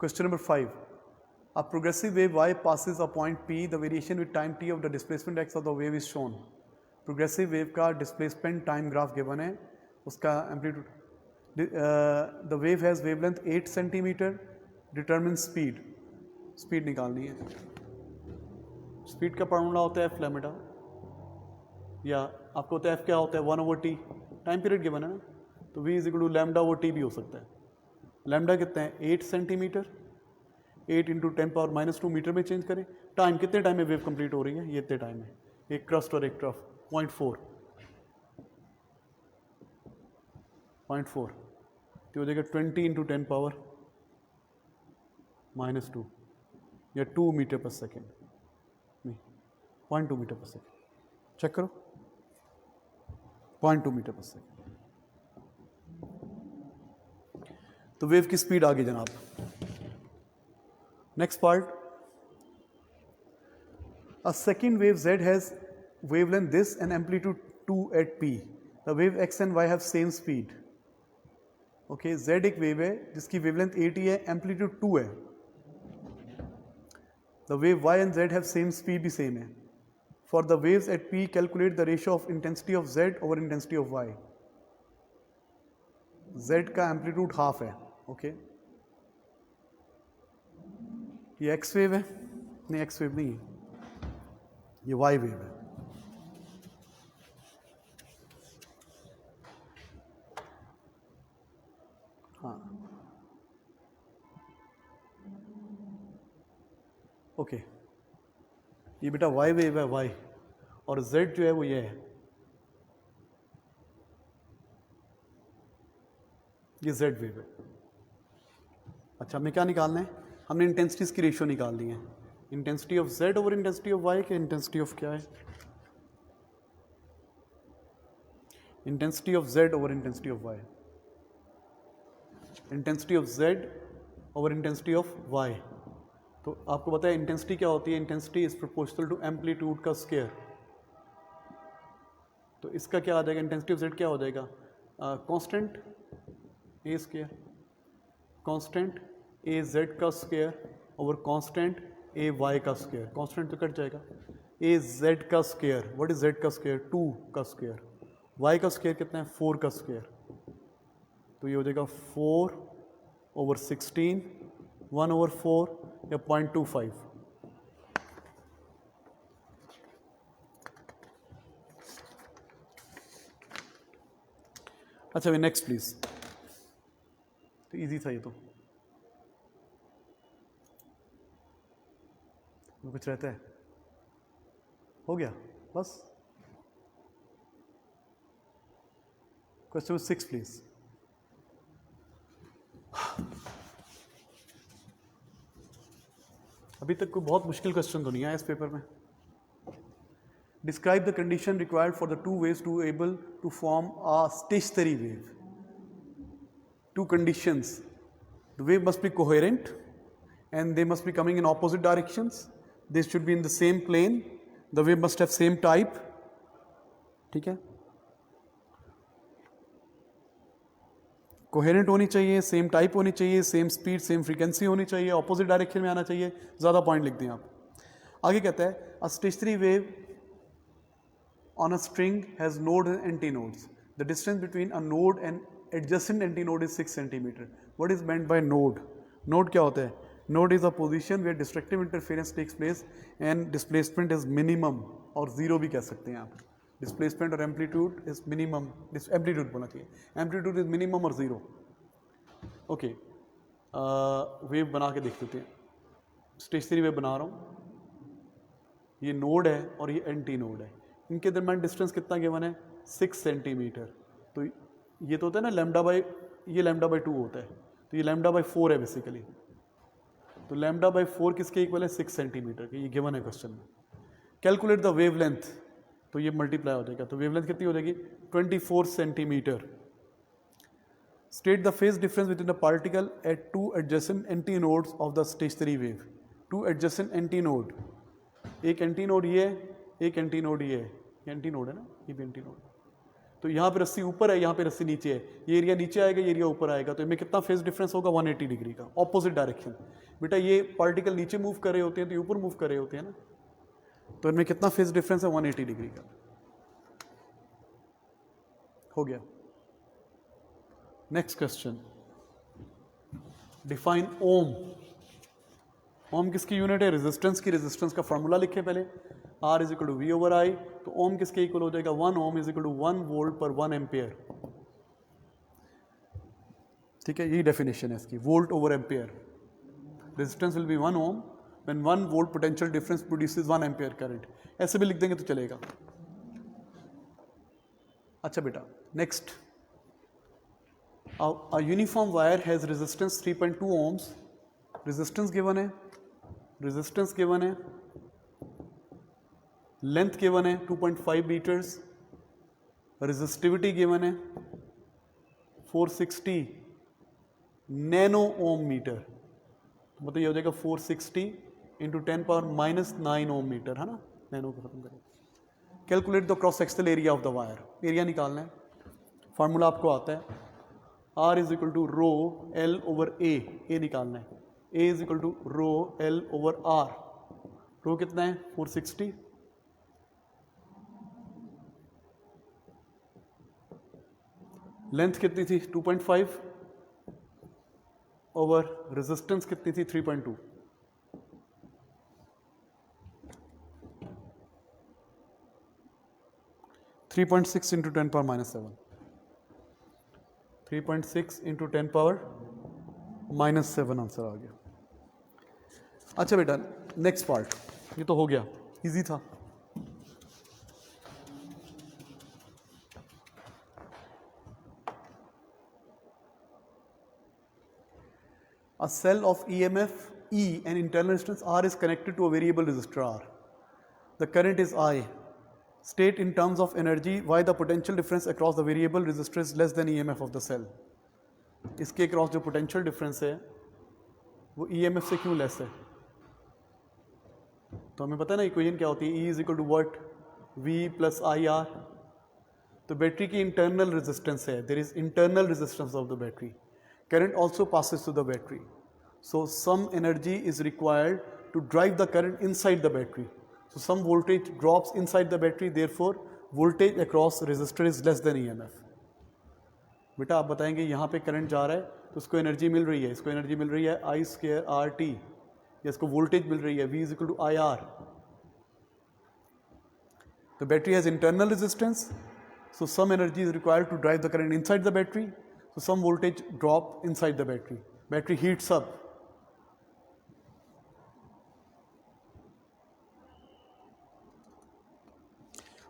Question number 5, a progressive wave y passes a point p, the variation with time t of the displacement x of the wave is shown. Progressive wave का displacement time graph given है, उसका amplitude, the wave has wavelength 8 centimetre, determine speed, speed निकालनी है। Speed का formula होता है F lambda, या आपको होता है एफ क्या होता है 1/t, टाइम पीरियड गिवन है ना, तो v is equal to lambda over T भी हो सकता है। लैम्डा कितना है 8 सेंटीमीटर, 8 इंटू 10⁻⁻² मीटर में चेंज करें। टाइम कितने टाइम में वेव कंप्लीट हो रही है, ये इतने टाइम है, एक क्रस्ट और एक ट्रफ 0.4 तो हो जाएगा 20 इंटू 10⁻⁻² या 2 मीटर पर सेकेंड, नहीं 0.2 मीटर पर सेकेंड, चेक करो 0.2 मीटर पर सेकेंड। तो वेव की स्पीड आ गई जनाब। Next part, a second wave z has wavelength this and amplitude 2 at p. The wave x and y have same speed. Okay, z एक wave है जिसकी वेवलेंथ 80 है, एम्पलीट्यूड 2 है। The wave y and z have same speed भी same है। For the waves at p, calculate the ratio of intensity of z over intensity of y. z का amplitude half है, okay. ये x wave है, नहीं x wave नहीं है, ये y वेव है। हाँ, ओके, ये बेटा y वेव है y, और z जो है वो ये है, ये z वेव है। अच्छा, हमें क्या निकालना है, हमने इंटेंसिटीज की रेशियो निकालनी है, intensity of z over intensity of y के इंटेंसिटी ऑफ क्या है, intensity of z over intensity of y, intensity of z over intensity of y। तो आपको पता है इंटेंसिटी क्या होती है, intensity is proportional to amplitude का स्क्वायर। तो इसका क्या आ जाएगा, इंटेंसिटी ऑफ z क्या हो जाएगा, constant a square, constant a z का square over constant a y का स्क्वायर, कांस्टेंट तो कट जाएगा, a z का स्क्वायर, व्हाट इज z का स्क्वायर 2 का स्क्वायर, y का स्क्वायर कितना है 4 का स्क्वायर, तो ये हो जाएगा 4/16, 1/4 या 0.25। अच्छा भाई नेक्स्ट प्लीज, तो इजी था ये, तो कुछ रहता है, हो गया बस। Question 6 please. अभी तक कोई बहुत मुश्किल क्वेश्चन तो नहीं आया इस पेपर में। Describe the condition required for the two waves to able to form a stationary wave. Two conditions: the wave must be coherent and they must be coming in opposite directions. They should be in the same plane. The wave must have same type. ठीक है, coherent होनी चाहिए, same type होनी चाहिए, same speed same frequency होनी चाहिए, opposite direction में आना चाहिए। ज़्यादा पॉइंट लिख दें आप। आगे कहता है a stationary wave on a string has node and antinodes. The distance between a node and adjacent antinode is 6 centimeter. What is meant by node? Node क्या होता है? Node is a position where destructive interference takes place and displacement is minimum, और zero भी कह सकते हैं आप। Displacement और एम्पलीट्यूड इज मिनिमम, एम्पलीट्यूड बोलना चाहिए, एम्पलीट्यूड इज मिनिमम और ज़ीरो। ओके, वेव बना के देख लेते हैं। स्टेशनरी वेव बना रहा हूँ, ये नोड है और ये एंटी नोड है, इनके दरम्यान डिस्टेंस कितना गिवन है 6 सेंटीमीटर। तो ये तो होता है ना लैम्डा बाई, ये लैम्डा बाई 2 होता है, तो ये लैम्डा बाई 4 है बेसिकली। तो लैम्डा बाई 4 किसके इक्वल है 6 सेंटीमीटर के, ये गिवन है क्वेश्चन में। कैलकुलेट द वेव लेंथ, तो ये मल्टीप्लाई हो जाएगा, तो वेव लेंथ कितनी हो जाएगी 24 centimetre. State the phase difference between the particle at two adjacent anti nodes of the stationary wave. Two adjacent anti node, एक एंटी नोड ये है, एक एंटी नोड ये है, एंटी नोड है ना, ये भी एंटी नोड। तो यहाँ पे रस्सी ऊपर है, यहाँ पे रस्सी नीचे है, ये एरिया नीचे आएगा, ये एरिया ऊपर आएगा, तो इनमें कितना फेज डिफरेंस होगा 180 डिग्री का, ऑपोजिट डायरेक्शन। बेटा ये पार्टिकल नीचे मूव कर रहे होते हैं तो ये ऊपर मूव कर रहे होते हैं ना, तो इनमें कितना फेज डिफरेंस है 180 डिग्री का। हो गया। नेक्स्ट क्वेश्चन, डिफाइन ओम। ओम किसकी यूनिट है, रेजिस्टेंस की। रेजिस्टेंस का फॉर्मूला लिखे पहले, R is equal to V over I. तो ओम किसके इक्वल हो जाएगा, 1 ohm is equal to 1 volt per 1 ampere. ठीक है, यही डेफिनेशन है इसकी, volt over ampere. Resistance will be 1 ohm when 1 volt potential difference produces 1 ampere current. ऐसे भी लिख देंगे तो चलेगा। अच्छा बेटा, next, a uniform wire has resistance 3.2 ohms, resistance given है, resistance given है, length given है 2.5 meters, resistivity given है 460 नैनो ओम मीटर। मतलब ये हो जाएगा 460 into 10 power minus 9 ohm metre, है ना, नैनो को खत्म करें। Calculate the cross sectional area of the wire, area निकालना है, फार्मूला आपको आता है, R is equal to rho L over A निकालना है, A is equal to rho L over R. Rho कितना है 460, लेंथ कितनी थी 2.5 ओवर रेजिस्टेंस कितनी थी 3.2। (3.6 into 10 power minus 7, 3.6 into 10 power minus 7 answer आ गया। अच्छा बेटा, नेक्स्ट पार्ट, ये तो हो गया, इजी था। A cell of EMF E and internal resistance R is connected to a variable resistor R. The current is I. State in terms of energy why the potential difference across the variable resistor is less than EMF of the cell. इसके across जो potential difference है वो EMF से क्यों less है? तो हमें पता है ना इक्वेशन क्या होती है, E is equal to what, V plus IR। तो बैटरी की internal resistance है, there is internal resistance of the battery. Current also passes through the battery, so some energy is required to drive the current inside the battery. So some voltage drops inside the battery, therefore voltage across resistor is less than EMF. बेटा आप बताएंगे यहाँ पे current जा रहा है तो उसको एनर्जी मिल रही है, इसको एनर्जी मिल रही है I स्क्वायर RT, या इसको वोल्टेज मिल रही है V is equal to IR. The battery has internal resistance, so some energy is required to drive the current inside the battery. So some voltage drop inside the battery. Battery heats up.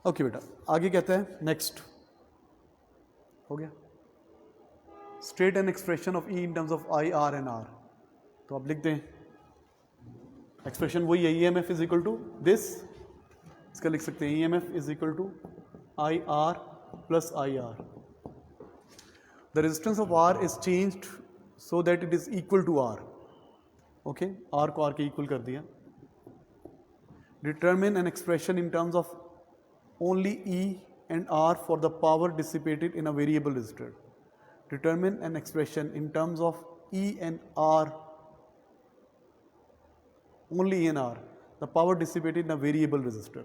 Okay बेटा, आगे कहते हैं next, हो गया। State an expression of E in terms of I, R and R. तो आप लिख दें, एक्सप्रेशन वही है, EMF is equal to this, इसका लिख सकते हैं EMF is equal to IR plus IR. The resistance of R is changed so that it is equal to R. Okay, R को R के equal कर दिया। Determine an expression in terms of only E and R for the power dissipated in a variable resistor. Determine an expression in terms of E and R, only E and R, the power dissipated in a variable resistor.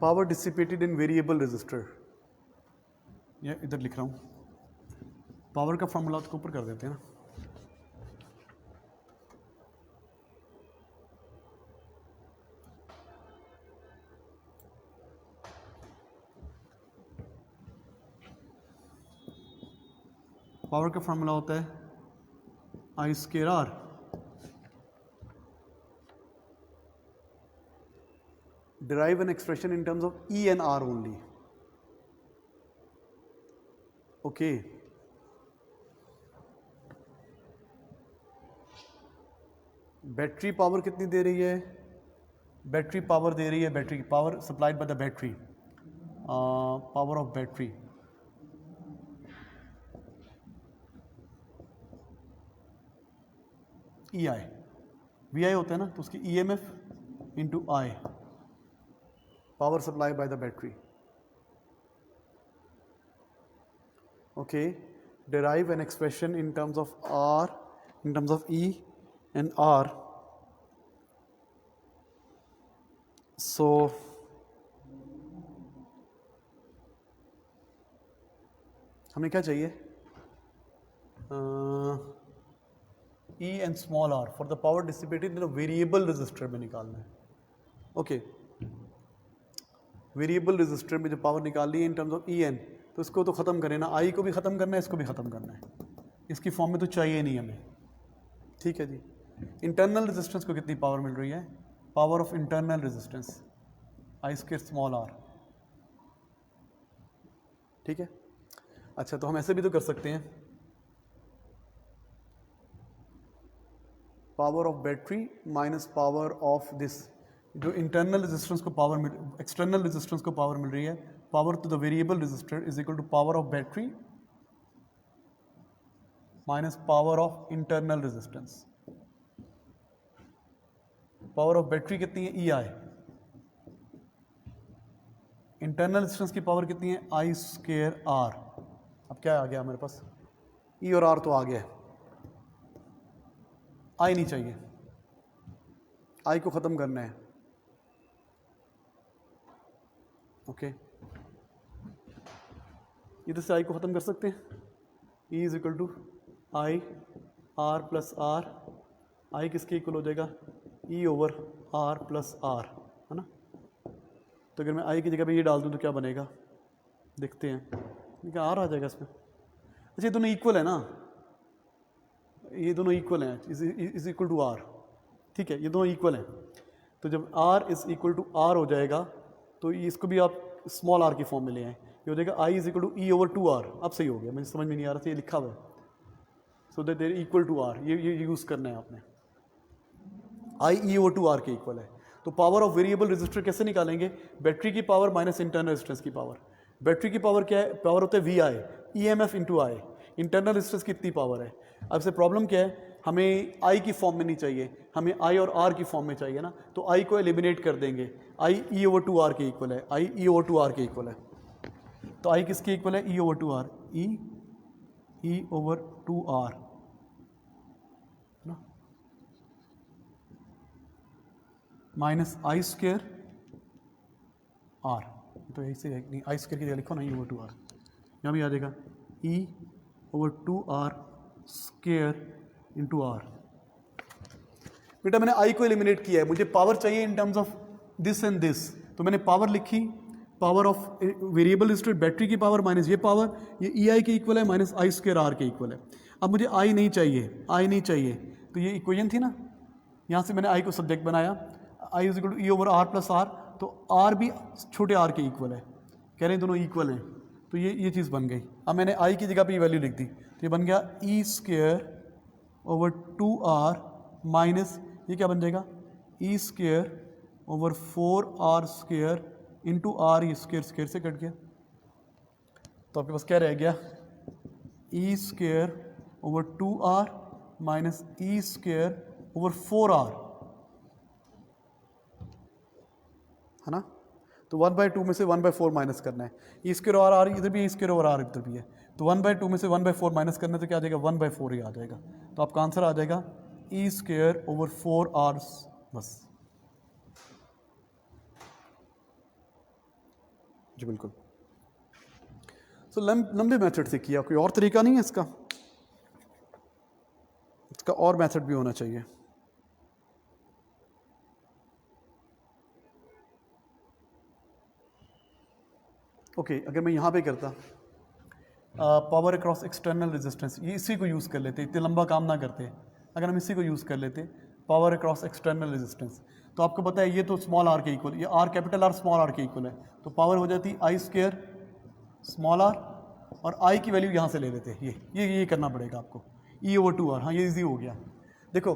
Power dissipated in variable resistor, या इधर लिख रहा हूँ, power का formula उसके ऊपर कर देते हैं ना। पावर का फार्मूला होता है I square R. Derive an expression in terms of E and R only. Okay, battery power कितनी दे रही है? बैटरी पावर दे रही है, बैटरी की power supplied by the battery, power of battery E I, V I होता है ना, तो उसकी E M F into I, power supply by the battery. Okay, derive an expression in terms of R, in terms of E and R. So हमें क्या चाहिए? E and small r for the power dissipated in a variable resistor में निकालना है। Okay, variable resistor में जो power निकाली है in terms of E N, तो इसको तो ख़त्म करें ना, आई को भी ख़त्म करना है, इसको भी ख़त्म करना है, इसकी फॉर्म में तो चाहिए नहीं हमें। ठीक है जी। इंटरनल रेजिस्टेंस को कितनी पावर मिल रही है? Power of internal resistance I square small R. ठीक है, अच्छा तो हम ऐसे भी तो कर सकते हैं, power of battery minus power of this, जो इंटरनल रेजिस्टेंस को पावर मिल, एक्सटर्नल रेजिस्टेंस को पावर मिल रही है, power to the variable resistor is equal to power of battery minus power of internal resistance. Power of battery कितनी है? E I. Internal resistance की पावर कितनी है? I square R. अब क्या आ गया मेरे पास? ई और आर तो आ गया, आई नहीं चाहिए, आई को ख़त्म करना है। ओके, इधर से आई को ख़त्म कर सकते हैं, E is equal to I R plus R, I किसके इक्वल हो जाएगा? E over R plus R, है ना। तो अगर मैं आई की जगह पे ये डाल दूँ तो क्या बनेगा? देखते हैं, क्या आर आ जाएगा इसमें। अच्छा, ये दोनों इक्वल है ना, ये दोनों इक्वल हैं, इज इक्वल टू आर। ठीक है, ये दोनों इक्वल हैं, तो जब R is equal to R हो जाएगा तो इसको भी आप स्मॉल आर की फॉर्म में ले आए, ये हो जाएगा I is equal to E over two R. अब सही हो गया, मुझे समझ में नहीं आ रहा था, ये लिखा हुआ है, so that there equal to R, ये यूज़ करना है आपने। I E over two R के इक्वल है। तो पावर ऑफ वेरिएबल रेजिस्टर कैसे निकालेंगे? बैटरी की पावर माइनस इंटरनल रेजिस्टेंस की पावर। बैटरी की पावर क्या है? पावर होता है V I, E M F into I. Internal resistance कितनी पावर है? अब से प्रॉब्लम क्या है, हमें आई की फॉर्म में नहीं चाहिए, हमें आई और आर की फॉर्म में चाहिए ना, तो आई को एलिमिनेट कर देंगे, I E over two R के इक्वल है, I E over two R के इक्वल है। तो आई किसके इक्वल है? E over two R, E over two R ना, माइनस आई स्क्वायर आर। तो यही से नहीं, आई स्क्वायर की जगह लिखो ना, ई ओवर टू आर, यहाँ भी आ जाएगा E over two R square into R. बेटा मैंने आई को एलिमिनेट किया है, मुझे पावर चाहिए in terms of this and this, तो मैंने पावर लिखी, power of variable resistor battery की पावर माइनस ये पावर, ये ई आई के इक्वल है माइनस आई स्क्वायर आर के इक्वल है। अब मुझे आई नहीं चाहिए, आई नहीं चाहिए, तो ये इक्वेशन थी ना, यहाँ से मैंने आई को सब्जेक्ट बनाया, I is equal to E over R plus R, तो आर भी छोटे आर के इक्वल है, कह रहे हैं दोनों इक्वल हैं, तो ये चीज़ बन गई। अब मैंने आई की जगह पे ये वैल्यू लिख दी, तो ये बन गया E square over two R minus ये क्या बन जाएगा? E square over four R square into R, ये स्क्वायर स्क्वायर से कट गया, तो आपके पास क्या रह गया? E square over two R minus E square over four R, है ना। तो 1/2 में से 1/4 माइनस करना है, ई स्क्वायर और आर इधर भी है, ई स्क्वायर और आर इधर भी है, तो 1/2 में से 1/4 माइनस करने से क्या आ जाएगा? 1/4 ही आ जाएगा। तो आपका आंसर आ जाएगा ई स्क्वायर ओवर 4 आर बस। जी बिल्कुल। सो लंबे मेथड से किया, कोई और तरीका नहीं है इसका और मेथड भी होना चाहिए। ओके, अगर मैं यहाँ पे करता, पावर अक्रॉस एक्सटर्नल रेजिस्टेंस, ये इसी को यूज़ कर लेते, इतने लंबा काम ना करते अगर हम इसी को यूज़ कर लेते, पावर अक्रॉस एक्सटर्नल रेजिस्टेंस। तो आपको पता है ये तो स्मॉल आर के इक्वल, ये R capital R small R के इक्वल है, तो पावर हो जाती आई स्क्वायर स्मॉल आर, और आई की वैल्यू यहाँ से ले लेते, ये करना पड़ेगा आपको, ई ओवर टू आर। हाँ ये इजी हो गया। देखो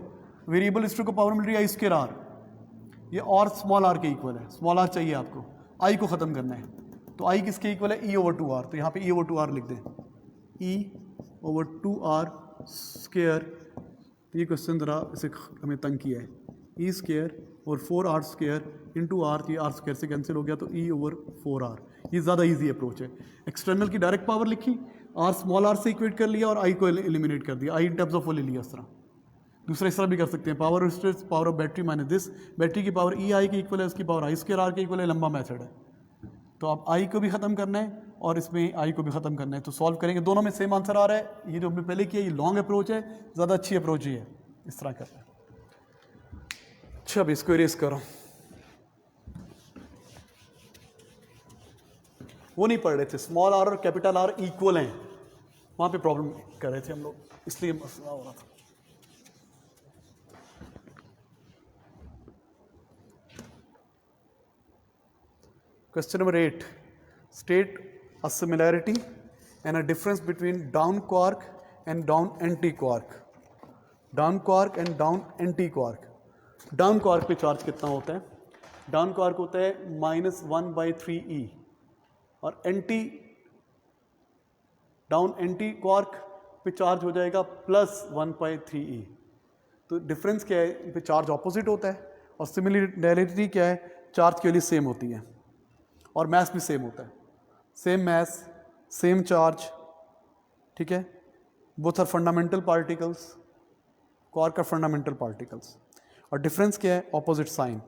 वेरिएबल हिस्ट्री को पावर मिल रही है आई स्क्वायर आर, ये और स्मॉल आर के इक्वल है, स्मॉल आर चाहिए आपको, आई को ख़त्म करना है, तो आई किसके इक्वल है, ई ओवर टू आर, तो यहाँ पे ई ओवर टू आर लिख दें, E over two R square. ये क्वेश्चन ज़रा इसे हमें तंग किया है, ई स्क्वायर और 4r स्क्वायर इंटू आर, ये आर स्क्वायर से कैंसिल हो गया, तो ई ओवर 4r, ये ज़्यादा इजी अप्रोच है। एक्सटर्नल की डायरेक्ट पावर लिखी, आर स्मॉल आर से इक्वेट कर लिया और आई को एलिमिनेट कर दिया, आई इन टर्म्स ऑफ वो ले लिया इस तरह। दूसरा इस तरह भी कर सकते हैं, power resistance power of battery minus this, battery की पावर ई आई के इक्वल है, उसकी पावर आई स्क्वायर आर के इक्वल है, लंबा मेथड है। तो आप आई को भी ख़त्म करना है और इसमें आई को भी ख़त्म करना है, तो सॉल्व करेंगे, दोनों में सेम आंसर आ रहा है। ये जो हमने पहले किया ये लॉन्ग अप्रोच है, ज़्यादा अच्छी अप्रोच ही है, इस तरह करना है। अच्छा अब इसको इरेज करो, वो नहीं पढ़ रहे थे, स्मॉल आर और कैपिटल आर इक्वल हैं, वहाँ पे प्रॉब्लम कर रहे थे हम लोग, इसलिए मसला हो रहा था। Question number 8. State a similarity and a difference between down quark and down anti-quark. Down quark and down anti-quark. Down quark पे चार्ज कितना होता है? Down quark होता है -1/3e और down anti-quark पे चार्ज हो जाएगा +1/3e। तो डिफरेंस क्या है? इन पे चार्ज ऑपोजिट होता है और सिमिलरिटी क्या है? चार्ज के लिए सेम होती है और मैस भी सेम होता है, सेम मैस सेम चार्ज, ठीक है। Both are fundamental particles, quark are fundamental particles, और डिफरेंस क्या है? ऑपोजिट साइन,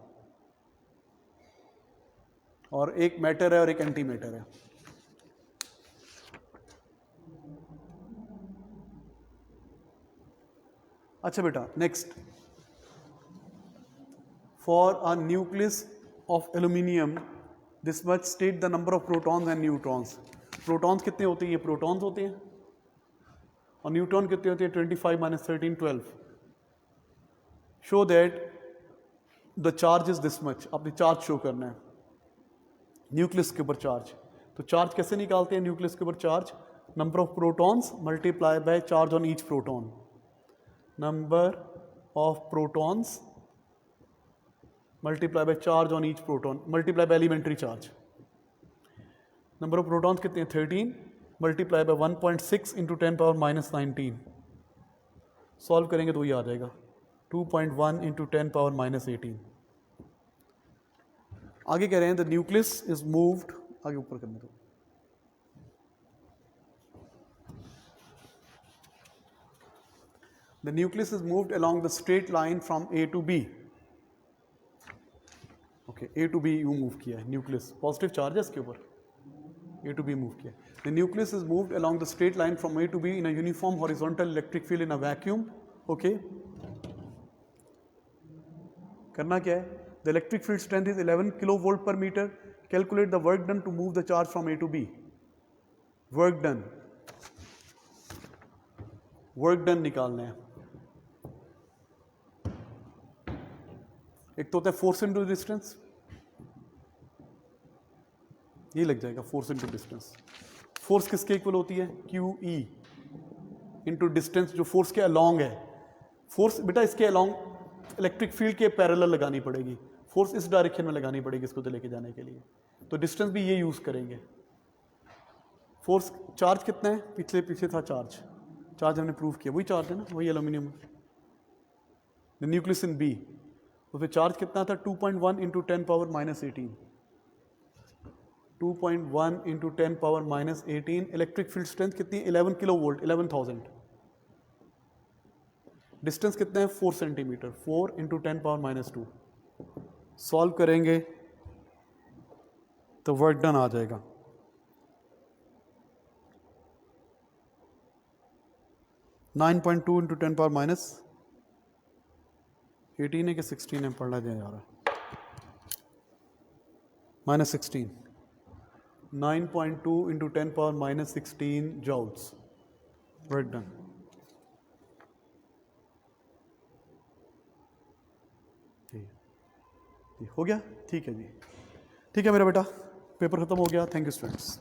और एक मैटर है और एक एंटी मैटर है। अच्छा बेटा next, for a nucleus of aluminium this much state the number of protons and neutrons. Protons कितने होते हैं? ये प्रोटॉन्स होते हैं, और न्यूट्रॉन कितने होते हैं? 25 - 13 12। Show that the charge is this much, आपने चार्ज शो करना है न्यूक्लियस के ऊपर चार्ज। तो चार्ज कैसे निकालते हैं न्यूक्लियस के ऊपर charge? Number of protons multiply by charge on each proton, number of protons multiply by charge on each proton, multiply by elementary charge. Number of protons कितने हैं? 13 multiply by 1.6 into 10 power minus 19. Solve करेंगे तो ये आ जाएगा 2.1 into 10 power minus 18. आगे कह रहे हैं the nucleus is moved, आगे ऊपर करने दो। The nucleus is moved along the straight line from A to B. Okay, A to B you move किया है न्यूक्लियस, पॉजिटिव चार्ज है इसके ऊपर, ए टू बी मूव किया। The nucleus is moved along the straight line from A to B in a uniform horizontal electric field in a vacuum. Okay, करना क्या है? The electric field strength is 11 kilovolt per metre. Calculate the work done to move the charge from A to B. Work done निकालना है। एक तो होता है force into distance, ये लग जाएगा फोर्स इनटू डिस्टेंस। फोर्स किसके इक्वल होती है? क्यू ई इनटू डिस्टेंस, जो फोर्स के अलोंग है। फोर्स बेटा इसके अलोंग इलेक्ट्रिक फील्ड के पैरेलल लगानी पड़ेगी, फोर्स इस डायरेक्शन में लगानी पड़ेगी इसको तो लेके जाने के लिए, तो डिस्टेंस भी ये यूज करेंगे। फोर्स चार्ज कितना है? पीछे था चार्ज हमने प्रूव किया, वही चार्ज है ना, वही aluminium. The nucleus in B, तो फिर चार्ज कितना था? 2.1 into 10 power minus 18। 2.1 into 10 power minus 18। Electric field strength कितनी? 11 किलोवोल्ट, 11,000। डिस्टेंस कितना है? 4 centimetre. 4 into 10 power minus 2। Solve करेंगे तो वर्क डन आ जाएगा। (9.2 into 10 power minus 18 है कि 16 है? पढ़ना जा रहा है, -16। 9.2 into 10 power minus 16 joules. Right done. हो गया, ठीक है जी, ठीक है मेरा बेटा, पेपर ख़त्म हो गया। Thank you students.